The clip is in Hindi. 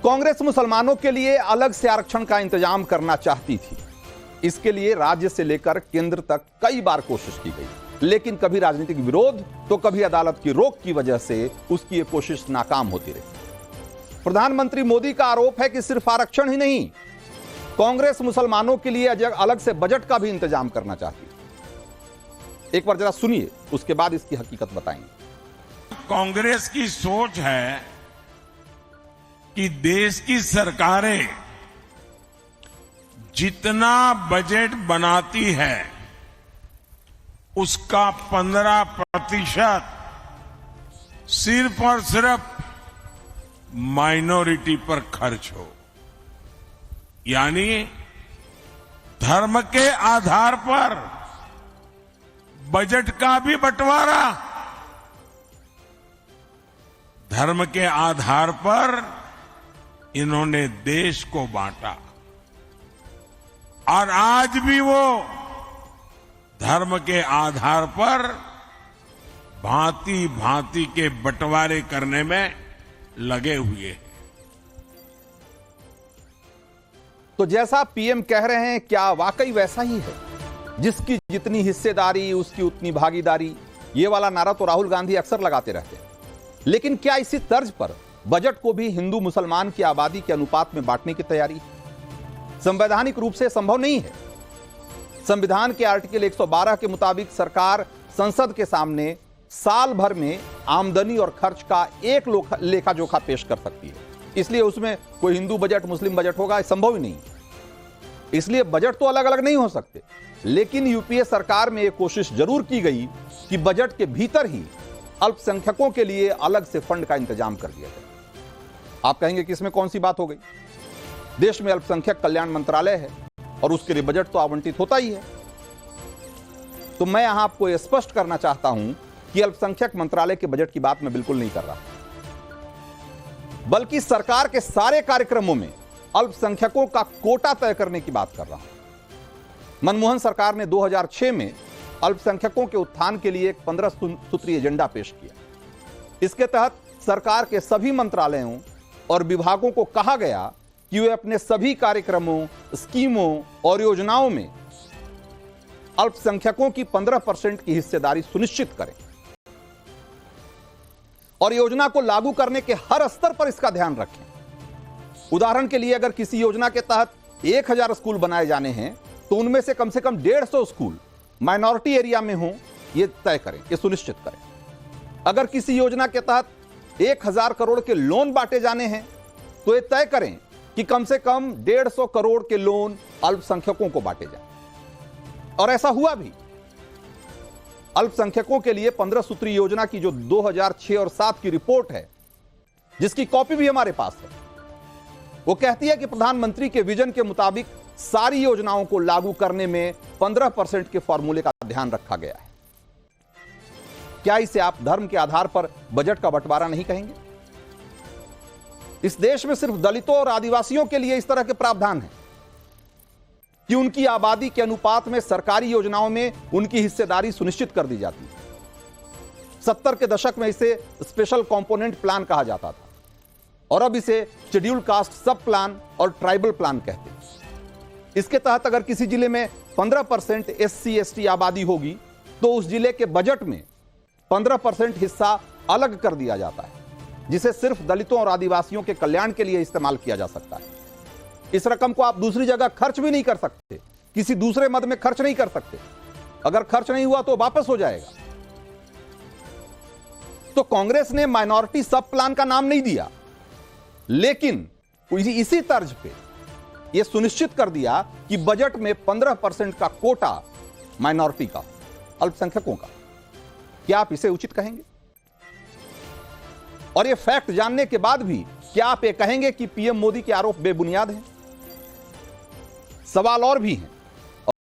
कांग्रेस मुसलमानों के लिए अलग से आरक्षण का इंतजाम करना चाहती थी। इसके लिए राज्य से लेकर केंद्र तक कई बार कोशिश की गई, लेकिन कभी राजनीतिक विरोध तो कभी अदालत की रोक की वजह से उसकी ये कोशिश नाकाम होती रही। प्रधानमंत्री मोदी का आरोप है कि सिर्फ आरक्षण ही नहीं, कांग्रेस मुसलमानों के लिए अलग से बजट का भी इंतजाम करना चाहती है। एक बार जरा सुनिए, उसके बाद इसकी हकीकत बताएंगे। कांग्रेस की सोच है कि देश की सरकारें जितना बजट बनाती है उसका 15% सिर्फ और सिर्फ माइनॉरिटी पर खर्च हो, यानी धर्म के आधार पर बजट का भी बंटवारा, धर्म के आधार पर इन्होंने देश को बांटा और आज भी वो धर्म के आधार पर भांति भांति के बंटवारे करने में लगे हुए हैं। तो जैसा पीएम कह रहे हैं, क्या वाकई वैसा ही है? जिसकी जितनी हिस्सेदारी उसकी उतनी भागीदारी, ये वाला नारा तो राहुल गांधी अक्सर लगाते रहते हैं। लेकिन क्या इसी तर्ज पर बजट को भी हिंदू मुसलमान की आबादी के अनुपात में बांटने की तैयारी है? संवैधानिक रूप से संभव नहीं है। संविधान के आर्टिकल 112 के मुताबिक सरकार संसद के सामने साल भर में आमदनी और खर्च का एक लेखा जोखा पेश कर सकती है। इसलिए उसमें कोई हिंदू बजट मुस्लिम बजट होगा, संभव ही नहीं। इसलिए बजट तो अलग अलग नहीं हो सकते। लेकिन यूपीए सरकार में यह कोशिश जरूर की गई कि बजट के भीतर ही अल्पसंख्यकों के लिए अलग से फंड का इंतजाम कर दिया जाए। आप कहेंगे कि इसमें कौन सी बात हो गई? देश में अल्पसंख्यक कल्याण मंत्रालय है और उसके लिए बजट तो आवंटित होता ही है। तो मैं यहां आपको यह स्पष्ट करना चाहता हूं कि अल्पसंख्यक मंत्रालय के बजट की बात मैं बिल्कुल नहीं कर रहा, बल्कि सरकार के सारे कार्यक्रमों में अल्पसंख्यकों का कोटा तय करने की बात कर रहा हूं। मनमोहन सरकार ने 2006 में अल्पसंख्यकों के उत्थान के लिए एक 15 सूत्रीय एजेंडा पेश किया। इसके तहत सरकार के सभी मंत्रालयों और विभागों को कहा गया कि वे अपने सभी कार्यक्रमों, स्कीमों और योजनाओं में अल्पसंख्यकों की 15% की हिस्सेदारी सुनिश्चित करें और योजना को लागू करने के हर स्तर पर इसका ध्यान रखें। उदाहरण के लिए, अगर किसी योजना के तहत 1000 स्कूल बनाए जाने हैं तो उनमें से कम 150 स्कूल माइनॉरिटी एरिया में हों, यह तय करें, यह सुनिश्चित करें। अगर किसी योजना के तहत 1000 करोड़ के लोन बांटे जाने हैं तो यह तय करें कि कम से कम 150 करोड़ के लोन अल्पसंख्यकों को बांटे जाएं। और ऐसा हुआ भी। अल्पसंख्यकों के लिए 15 सूत्री योजना की जो 2006 और 7 की रिपोर्ट है, जिसकी कॉपी भी हमारे पास है, वो कहती है कि प्रधानमंत्री के विजन के मुताबिक सारी योजनाओं को लागू करने में 15% के फॉर्मूले का ध्यान रखा गया है। क्या इसे आप धर्म के आधार पर बजट का बंटवारा नहीं कहेंगे? इस देश में सिर्फ दलितों और आदिवासियों के लिए इस तरह के प्रावधान हैं कि उनकी आबादी के अनुपात में सरकारी योजनाओं में उनकी हिस्सेदारी सुनिश्चित कर दी जाती है। 70 के दशक में इसे स्पेशल कंपोनेंट प्लान कहा जाता था और अब इसे शेड्यूल कास्ट सब प्लान और ट्राइबल प्लान कहते हैं। इसके तहत अगर किसी जिले में 15% SC/ST आबादी होगी तो उस जिले के बजट में 15% हिस्सा अलग कर दिया जाता है, जिसे सिर्फ दलितों और आदिवासियों के कल्याण के लिए इस्तेमाल किया जा सकता है। इस रकम को आप दूसरी जगह खर्च भी नहीं कर सकते, किसी दूसरे मद में खर्च नहीं कर सकते। अगर खर्च नहीं हुआ तो वापस हो जाएगा। तो कांग्रेस ने माइनॉरिटी सब प्लान का नाम नहीं दिया, लेकिन इसी तर्ज पे यह सुनिश्चित कर दिया कि बजट में 15% का कोटा माइनॉरिटी का, अल्पसंख्यकों का। क्या आप इसे उचित कहेंगे? और यह फैक्ट जानने के बाद भी क्या आप ये कहेंगे कि पीएम मोदी के आरोप बेबुनियाद हैं? सवाल और भी हैं।